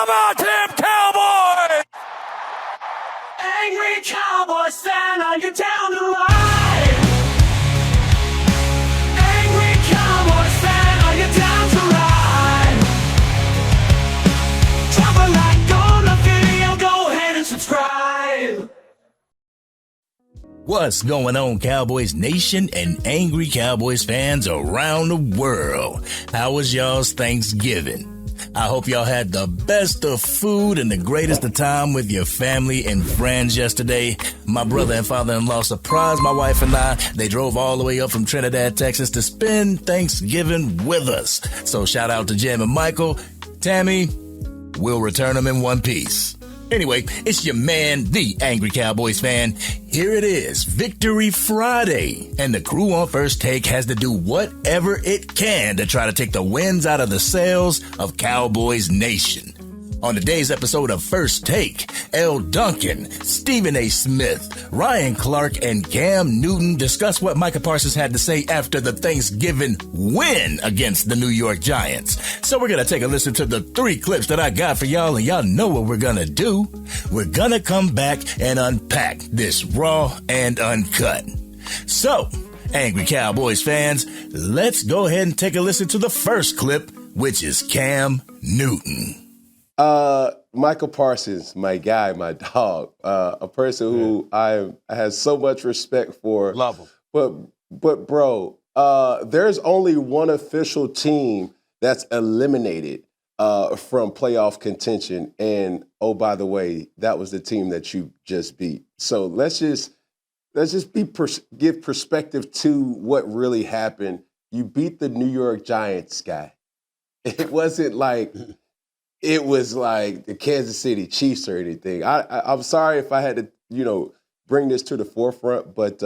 Come on, Team Cowboys! Angry Cowboys fan, are you down to ride? Angry Cowboys fan, are you down to ride? Drop a like on the video, go ahead and subscribe. What's going on, Cowboys Nation and Angry Cowboys fans around the world? How was y'all's Thanksgiving? I hope y'all had the best of food and the greatest of time with your family and friends yesterday. My brother and father-in-law surprised my wife and I. They drove all the way up from Trinidad, Texas to spend Thanksgiving with us. So shout out to Jim and Michael. Tammy, we'll return them in one piece. Anyway, it's your man, the Angry Cowboys fan. Here it is, Victory Friday. And the crew on First Take has to do whatever it can to try to take the winds out of the sails of Cowboys Nation. On today's episode of First Take, L. Duncan, Stephen A. Smith, Ryan Clark, and Cam Newton discuss what Micah Parsons had to say after the Thanksgiving win against the New York Giants. So we're going to take a listen to the 3 clips that I got for y'all, and y'all know what we're going to do. We're going to come back and unpack this raw and uncut. So, Angry Cowboys fans, let's go ahead and take a listen to the first clip, which is Cam Newton. Michael Parsons, my guy, my dog, a person who I have so much respect for. Love him. But bro, there's only one official team that's eliminated from playoff contention. And oh, by the way, that was the team that you just beat. So let's just give perspective to what really happened. You beat the New York Giants, guy. It wasn't like it was like the Kansas City Chiefs or anything. I'm sorry if I had to, bring this to the forefront, but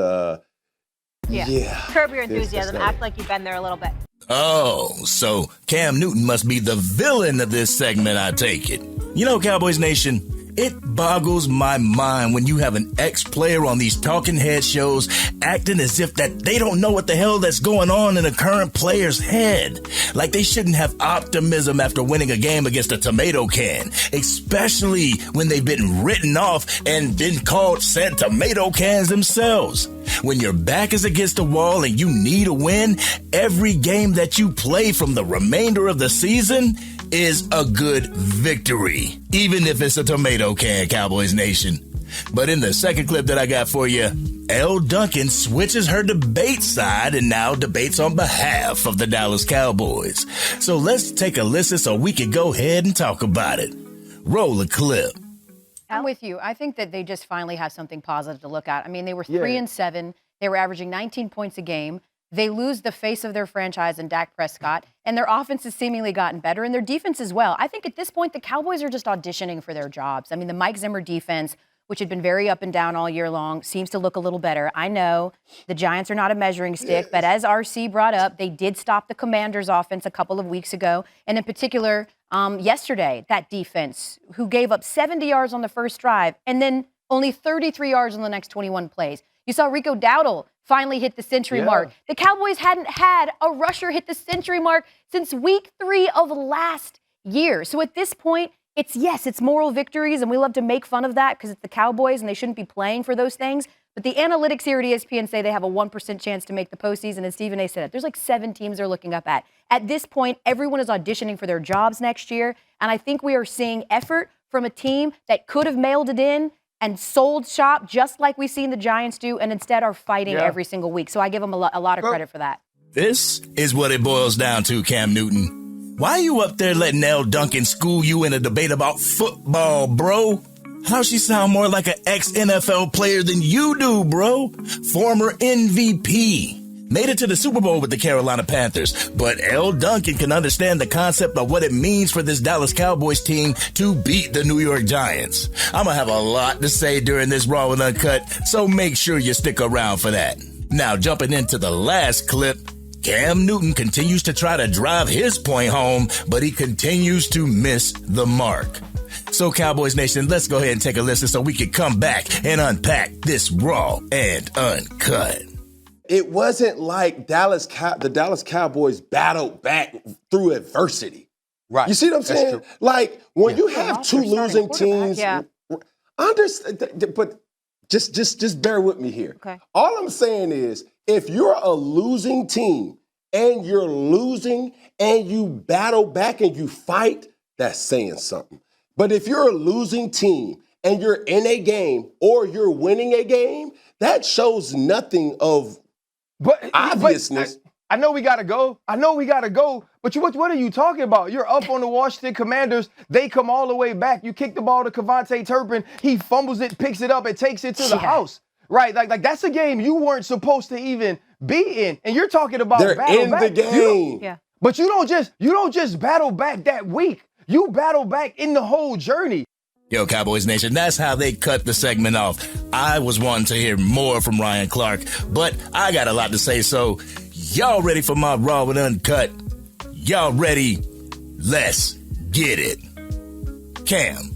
yeah. Curb your enthusiasm. Act like you've been there a little bit. Oh, so Cam Newton must be the villain of this segment, I take it. Cowboys Nation, it boggles my mind when you have an ex-player on these talking head shows acting as if that they don't know what the hell that's going on in a current player's head. Like they shouldn't have optimism after winning a game against a tomato can, especially when they've been written off and been called said tomato cans themselves. When your back is against the wall and you need a win, every game that you play from the remainder of the season is a good victory, even if it's a tomato can, Cowboys Nation. But in the second clip that I got for you, L. Duncan switches her debate side and now debates on behalf of the Dallas Cowboys. So let's take a listen so we can go ahead and talk about it. Roll a clip. I'm with you. I think that they just finally have something positive to look at. I mean, they were 3-7. They were averaging 19 points a game. They lose the face of their franchise in Dak Prescott, and their offense has seemingly gotten better, and their defense as well. I think at this point, the Cowboys are just auditioning for their jobs. I mean, the Mike Zimmer defense, which had been very up and down all year long, seems to look a little better. I know the Giants are not a measuring stick, but as RC brought up, they did stop the Commanders' offense a couple of weeks ago, and in particular, yesterday, that defense, who gave up 70 yards on the first drive and then only 33 yards on the next 21 plays. You saw Rico Dowdle finally hit the century mark. The Cowboys hadn't had a rusher hit the century mark since week 3 of last year. So at this point, it's moral victories, and we love to make fun of that because it's the Cowboys and they shouldn't be playing for those things. But the analytics here at ESPN say they have a 1% chance to make the postseason, and Stephen A. said it. There's like 7 teams they're looking up at. At this point, everyone is auditioning for their jobs next year, and I think we are seeing effort from a team that could have mailed it in and sold shop just like we've seen the Giants do, and instead are fighting every single week. So I give them a lot of credit for that. This is what it boils down to, Cam Newton. Why are you up there letting L. Duncan school you in a debate about football, bro? How she sound more like an ex-NFL player than you do, bro? Former MVP. Made it to the Super Bowl with the Carolina Panthers, but L. Duncan can understand the concept of what it means for this Dallas Cowboys team to beat the New York Giants. I'm gonna have a lot to say during this Raw and Uncut, so make sure you stick around for that. Now, jumping into the last clip, Cam Newton continues to try to drive his point home, but he continues to miss the mark. So, Cowboys Nation, let's go ahead and take a listen so we can come back and unpack this Raw and Uncut. It wasn't like the Dallas Cowboys battled back through adversity. Right. You see what I'm saying? True. Like, when you Yeah, have also two starting losing quarterback. teams, Yeah. understand, but just bear with me here. Okay. All I'm saying is, if you're a losing team and you're losing and you battle back and you fight, that's saying something. But if you're a losing team and you're in a game or you're winning a game, that shows nothing of obviousness. I know we gotta go. But what are you talking about? You're up on the Washington Commanders. They come all the way back. You kick the ball to Kevontae Turpin. He fumbles it, picks it up, and takes it to the house. Right? Like that's a game you weren't supposed to even be in. And you're talking about They're battle in back. the game. Yeah. But you don't just battle back that week. You battle back in the whole journey. Yo, Cowboys Nation, that's how they cut the segment off. I was wanting to hear more from Ryan Clark, but I got a lot to say, so y'all ready for my Raw and Uncut? Y'all ready? Let's get it. Cam,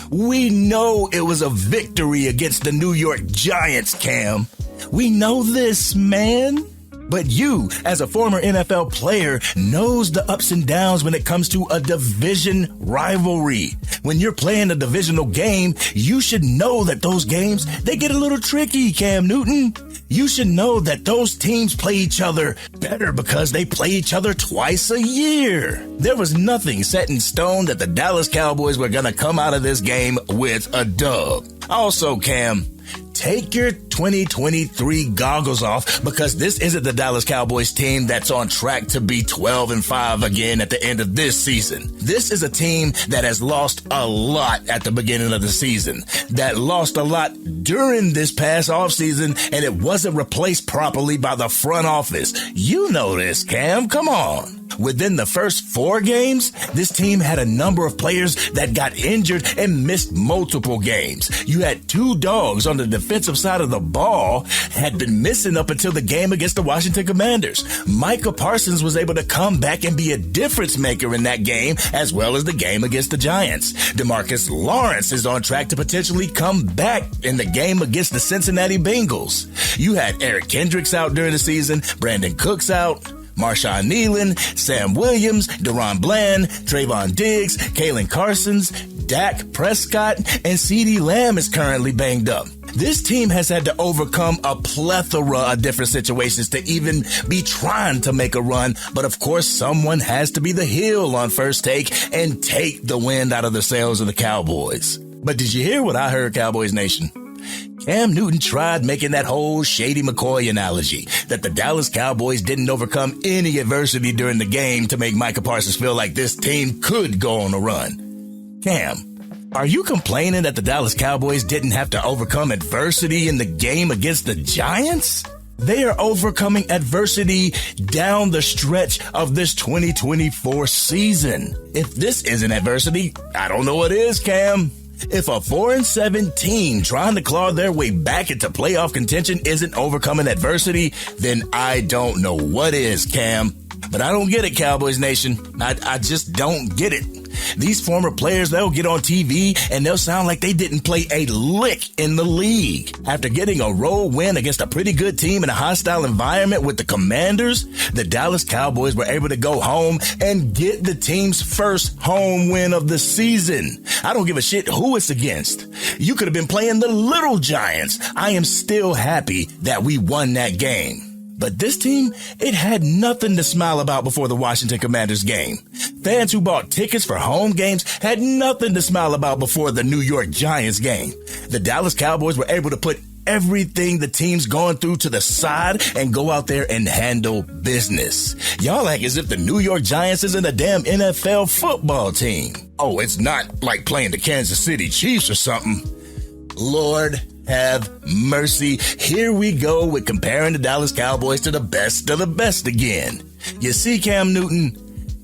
we know it was a victory against the New York Giants, Cam. We know this, man. But you, as a former NFL player, knows the ups and downs when it comes to a division rivalry. When you're playing a divisional game, you should know that those games, they get a little tricky, Cam Newton. You should know that those teams play each other better because they play each other twice a year. There was nothing set in stone that the Dallas Cowboys were going to come out of this game with a dub. Also, Cam, take your 2023 goggles off because this isn't the Dallas Cowboys team that's on track to be 12-5 again at the end of this season. This is a team that has lost a lot at the beginning of the season, that lost a lot during this past offseason, and it wasn't replaced properly by the front office. You know this, Cam. Come on. Within the first 4 games, this team had a number of players that got injured and missed multiple games. You had 2 dogs on the defensive side of the ball had been missing up until the game against the Washington Commanders. Micah Parsons was able to come back and be a difference maker in that game, as well as the game against the Giants. DeMarcus Lawrence is on track to potentially come back in the game against the Cincinnati Bengals. You had Eric Kendricks out during the season, Brandon Cooks out, Marshawn Nealon, Sam Williams, Deron Bland, Trayvon Diggs, Kalen Carsons, Dak Prescott, and CeeDee Lamb is currently banged up. This team has had to overcome a plethora of different situations to even be trying to make a run, but of course someone has to be the heel on First Take and take the wind out of the sails of the Cowboys. But did you hear what I heard, Cowboys Nation? Cam Newton tried making that whole Shady McCoy analogy that the Dallas Cowboys didn't overcome any adversity during the game to make Micah Parsons feel like this team could go on a run. Cam, are you complaining that the Dallas Cowboys didn't have to overcome adversity in the game against the Giants? They are overcoming adversity down the stretch of this 2024 season. If this isn't adversity, I don't know what is, Cam. If a 4-7 team trying to claw their way back into playoff contention isn't overcoming adversity, then I don't know what is, Cam. But I don't get it, Cowboys Nation. I just don't get it. These former players, they'll get on TV and they'll sound like they didn't play a lick in the league. After getting a road win against a pretty good team in a hostile environment with the Commanders, the Dallas Cowboys were able to go home and get the team's first home win of the season. I don't give a shit who it's against. You could have been playing the Little Giants. I am still happy that we won that game. But this team, it had nothing to smile about before the Washington Commanders game. Fans who bought tickets for home games had nothing to smile about before the New York Giants game. The Dallas Cowboys were able to put everything the team's going through to the side and go out there and handle business. Y'all act as if the New York Giants isn't a damn NFL football team. Oh, it's not like playing the Kansas City Chiefs or something. Lord have mercy. Here we go with comparing the Dallas Cowboys to the best of the best again. You see, Cam Newton,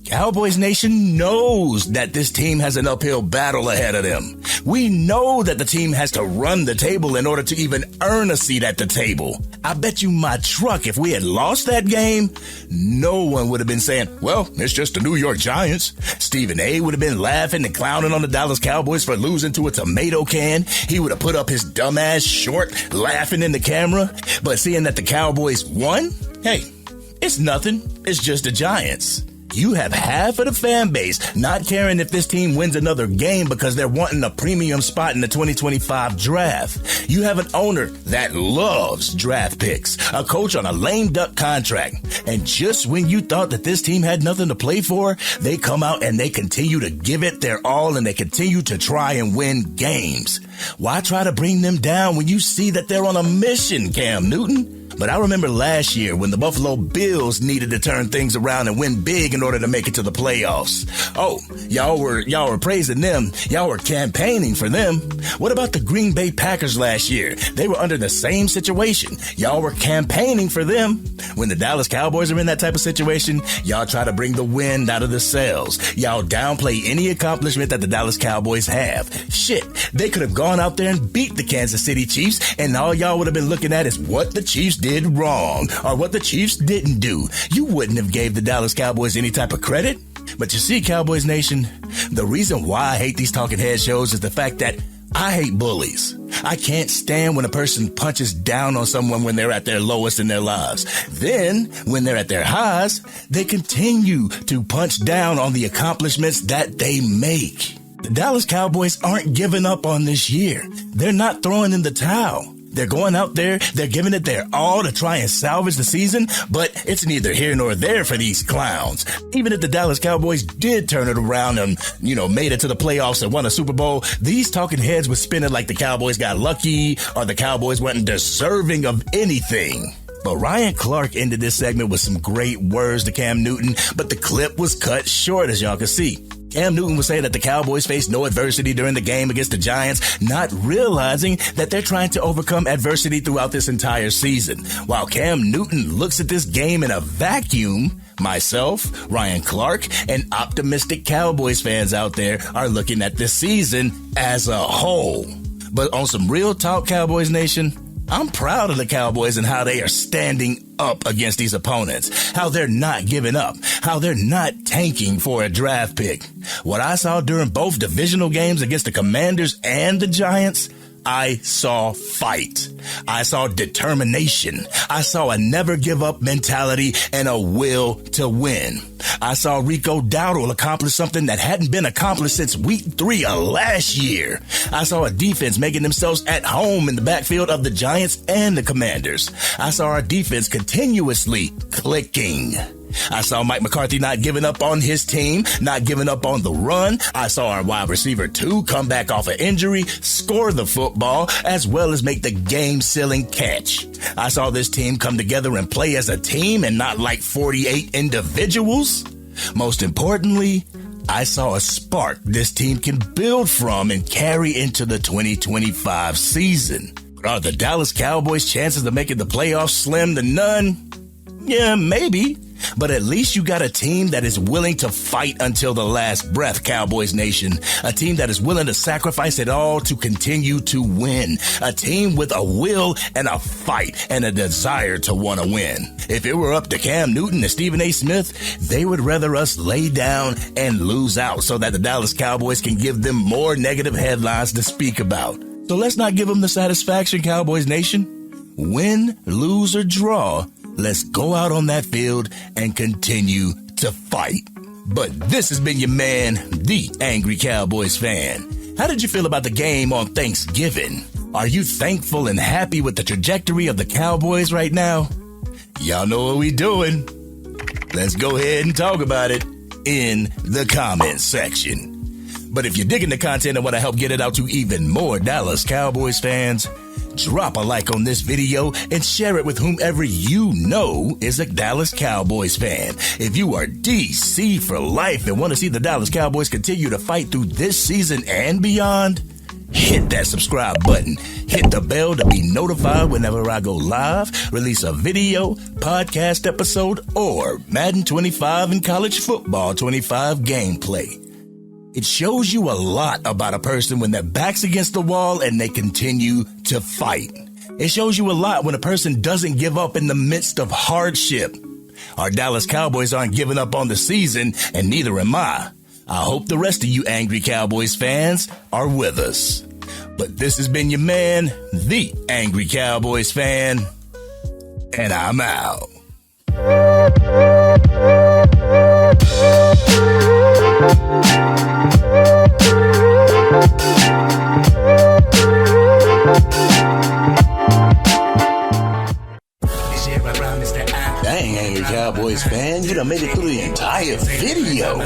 Cowboys Nation knows that this team has an uphill battle ahead of them. We know that the team has to run the table in order to even earn a seat at the table. I bet you my truck, if we had lost that game, no one would have been saying, well, it's just the New York Giants. Stephen A. would have been laughing and clowning on the Dallas Cowboys for losing to a tomato can. He would have put up his dumbass short laughing in the camera. But seeing that the Cowboys won, hey, it's nothing. It's just the Giants. You have half of the fan base not caring if this team wins another game because they're wanting a premium spot in the 2025 draft. You have an owner that loves draft picks, a coach on a lame duck contract. And just when you thought that this team had nothing to play for, they come out and they continue to give it their all and they continue to try and win games. Why try to bring them down when you see that they're on a mission, Cam Newton? But I remember last year when the Buffalo Bills needed to turn things around and win big in order to make it to the playoffs. Oh, y'all were praising them. Y'all were campaigning for them. What about the Green Bay Packers last year? They were under the same situation. Y'all were campaigning for them. When the Dallas Cowboys are in that type of situation, y'all try to bring the wind out of the sails. Y'all downplay any accomplishment that the Dallas Cowboys have. Shit, they could have gone out there and beat the Kansas City Chiefs, and all y'all would have been looking at is what the Chiefs did wrong or what the Chiefs didn't do. You wouldn't have gave the Dallas Cowboys any type of credit. But you see, Cowboys Nation, the reason why I hate these talking head shows is the fact that I hate bullies. I can't stand when a person punches down on someone when they're at their lowest in their lives. Then, when they're at their highs, they continue to punch down on the accomplishments that they make. The Dallas Cowboys aren't giving up on this year. They're not throwing in the towel. They're going out there, they're giving it their all to try and salvage the season, but it's neither here nor there for these clowns. Even if the Dallas Cowboys did turn it around and, made it to the playoffs and won a Super Bowl, these talking heads would spin it like the Cowboys got lucky or the Cowboys weren't deserving of anything. But Ryan Clark ended this segment with some great words to Cam Newton, but the clip was cut short, as y'all can see. Cam Newton was saying that the Cowboys faced no adversity during the game against the Giants, not realizing that they're trying to overcome adversity throughout this entire season. While Cam Newton looks at this game in a vacuum, myself, Ryan Clark, and optimistic Cowboys fans out there are looking at this season as a whole. But on some real talk, Cowboys Nation, I'm proud of the Cowboys and how they are standing up against these opponents, how they're not giving up, how they're not tanking for a draft pick. What I saw during both divisional games against the Commanders and the Giants, I saw fight. I saw determination. I saw a never give up mentality and a will to win. I saw Rico Dowdle accomplish something that hadn't been accomplished since week 3 of last year. I saw a defense making themselves at home in the backfield of the Giants and the Commanders. I saw our defense continuously clicking. I saw Mike McCarthy not giving up on his team, not giving up on the run. I saw our wide receiver 2 come back off an injury, score the football, as well as make the game-sealing catch. I saw this team come together and play as a team and not like 48 individuals. Most importantly, I saw a spark this team can build from and carry into the 2025 season. Are the Dallas Cowboys' chances of making the playoffs slim to none? Yeah, maybe. But at least you got a team that is willing to fight until the last breath, Cowboys Nation. A team that is willing to sacrifice it all to continue to win. A team with a will and a fight and a desire to want to win. If it were up to Cam Newton and Stephen A. Smith, they would rather us lay down and lose out so that the Dallas Cowboys can give them more negative headlines to speak about. So let's not give them the satisfaction, Cowboys Nation. Win, lose, or draw, let's go out on that field and continue to fight. But this has been your man, the Angry Cowboys Fan. How did you feel about the game on Thanksgiving? Are you thankful and happy with the trajectory of the Cowboys right now? Y'all know what we doing. Let's go ahead and talk about it in the comments section. But if you're digging the content and want to help get it out to even more Dallas Cowboys fans, drop a like on this video and share it with whomever you know is a Dallas Cowboys fan. If you are DC for life and want to see the Dallas Cowboys continue to fight through this season and beyond, hit that subscribe button. Hit the bell to be notified whenever I go live, release a video, podcast episode, or Madden 25 and College Football 25 gameplay. It shows you a lot about a person when their back's against the wall and they continue to fight. It shows you a lot when a person doesn't give up in the midst of hardship. Our Dallas Cowboys aren't giving up on the season, and neither am I. I hope the rest of you Angry Cowboys fans are with us. But this has been your man, the Angry Cowboys Fan, and I'm out. Dang, Angry Cowboys fan, you done made it through the entire video.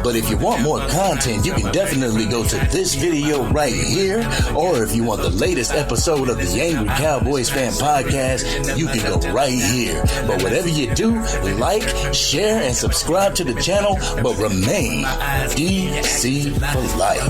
But if you want more content, you can definitely go to this video right here. Or if you want the latest episode of the Angry Cowboys Fan podcast, you can go right here. But whatever you do, like, share, and subscribe to the channel, but remain DC for life.